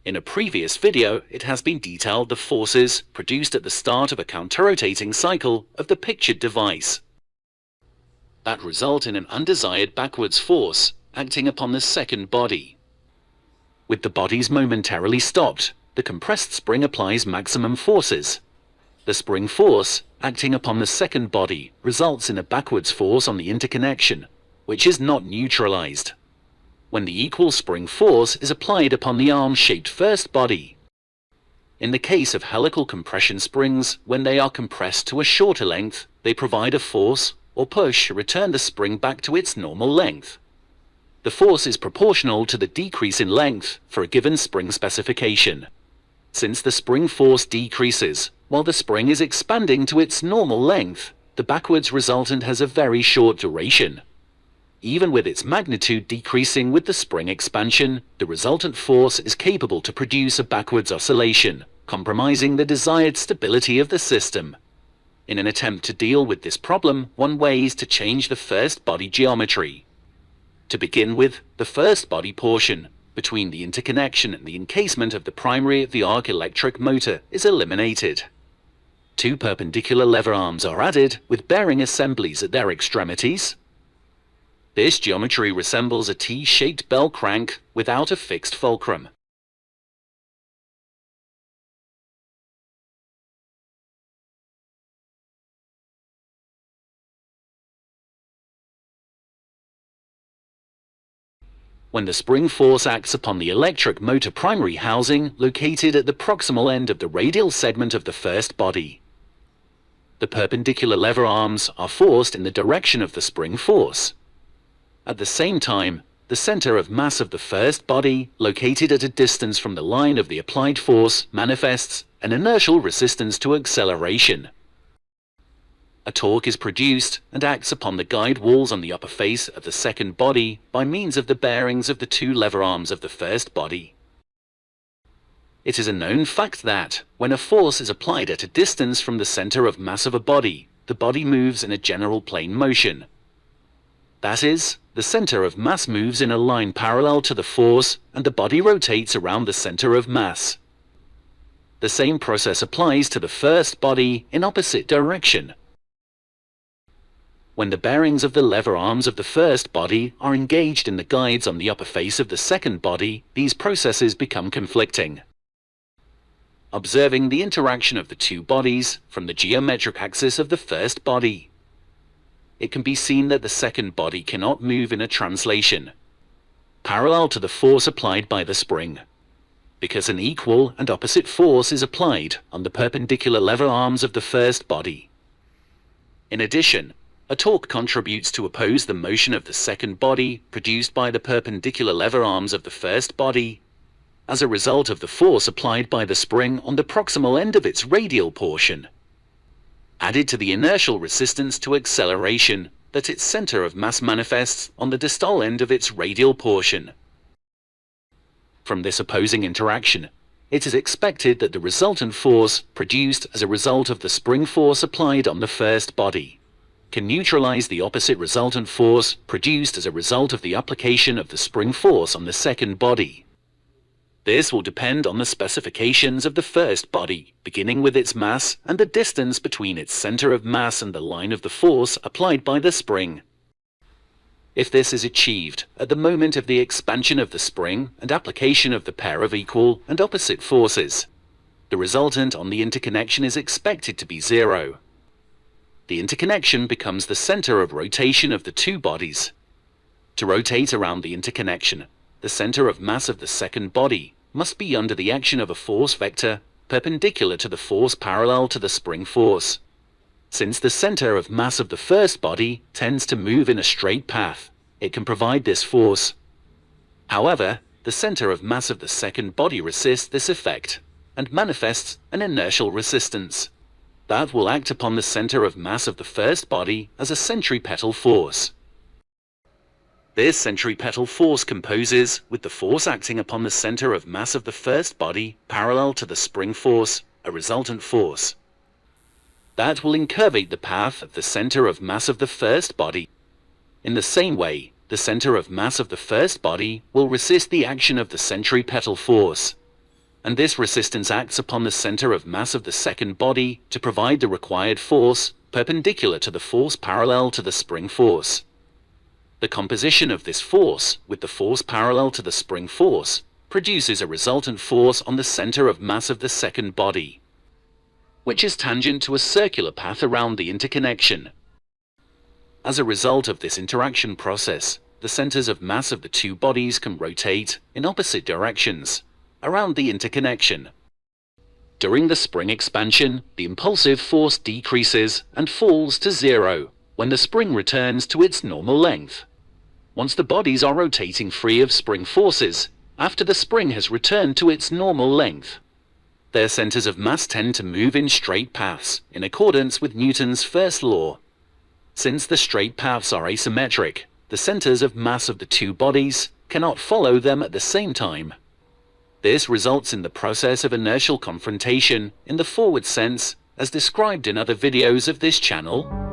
In a previous video, it has been detailed the forces produced at the start of a counter-rotating cycle of the pictured device that result in an undesired backwards force acting upon the second body. With the bodies momentarily stopped, the compressed spring applies maximum forces. The spring force acting upon the second body results in a backwards force on the interconnection, which is not neutralized when the equal spring force is applied upon the arm-shaped first body. In the case of helical compression springs, when they are compressed to a shorter length, they provide a force or push to return the spring back to its normal length. The force is proportional to the decrease in length for a given spring specification. Since the spring force decreases while the spring is expanding to its normal length, the backwards resultant has a very short duration. Even with its magnitude decreasing with the spring expansion, the resultant force is capable to produce a backwards oscillation, compromising the desired stability of the system. In an attempt to deal with this problem, one way is to change the first body geometry. To begin with, the first body portion, between the interconnection and the encasement of the primary of the arc electric motor, is eliminated. Two perpendicular lever arms are added, with bearing assemblies at their extremities. This geometry resembles a T-shaped bell crank without a fixed fulcrum. When the spring force acts upon the electric motor primary housing located at the proximal end of the radial segment of the first body, the perpendicular lever arms are forced in the direction of the spring force. At the same time, the center of mass of the first body, located at a distance from the line of the applied force, manifests an inertial resistance to acceleration. A torque is produced and acts upon the guide walls on the upper face of the second body by means of the bearings of the two lever arms of the first body. It is a known fact that, when a force is applied at a distance from the center of mass of a body, the body moves in a general plane motion. That is, the center of mass moves in a line parallel to the force, and the body rotates around the center of mass. The same process applies to the first body in opposite direction. When the bearings of the lever arms of the first body are engaged in the guides on the upper face of the second body, these processes become conflicting. Observing the interaction of the two bodies from the geometric axis of the first body, it can be seen that the second body cannot move in a translation parallel to the force applied by the spring, because an equal and opposite force is applied on the perpendicular lever arms of the first body. In addition, a torque contributes to oppose the motion of the second body produced by the perpendicular lever arms of the first body, as a result of the force applied by the spring on the proximal end of its radial portion, added to the inertial resistance to acceleration that its center of mass manifests on the distal end of its radial portion. From this opposing interaction, it is expected that the resultant force produced as a result of the spring force applied on the first body can neutralize the opposite resultant force produced as a result of the application of the spring force on the second body. This will depend on the specifications of the first body, beginning with its mass and the distance between its center of mass and the line of the force applied by the spring. If this is achieved at the moment of the expansion of the spring and application of the pair of equal and opposite forces, the resultant on the interconnection is expected to be zero. The interconnection becomes the center of rotation of the two bodies. To rotate around the interconnection, the center of mass of the second body must be under the action of a force vector perpendicular to the force parallel to the spring force. Since the center of mass of the first body tends to move in a straight path, it can provide this force. However, the center of mass of the second body resists this effect and manifests an inertial resistance that will act upon the center of mass of the first body as a centripetal force. This centripetal force composes with the force acting upon the center of mass of the first body parallel to the spring force, a resultant force that will incurvate the path of the center of mass of the first body. In the same way, the center of mass of the first body will resist the action of the centripetal force. and this resistance acts upon the center of mass of the second body to provide the required force perpendicular to the force parallel to the spring force. The composition of this force with the force parallel to the spring force produces a resultant force on the center of mass of the second body, which is tangent to a circular path around the interconnection. As a result of this interaction process, the centers of mass of the two bodies can rotate in opposite directions around the interconnection. During the spring expansion, the impulsive force decreases and falls to zero when the spring returns to its normal length. Once the bodies are rotating free of spring forces, after the spring has returned to its normal length, their centers of mass tend to move in straight paths in accordance with Newton's first law. Since the straight paths are asymmetric, the centers of mass of the two bodies cannot follow them at the same time. This results in the process of inertial confrontation in the forward sense, as described in other videos of this channel.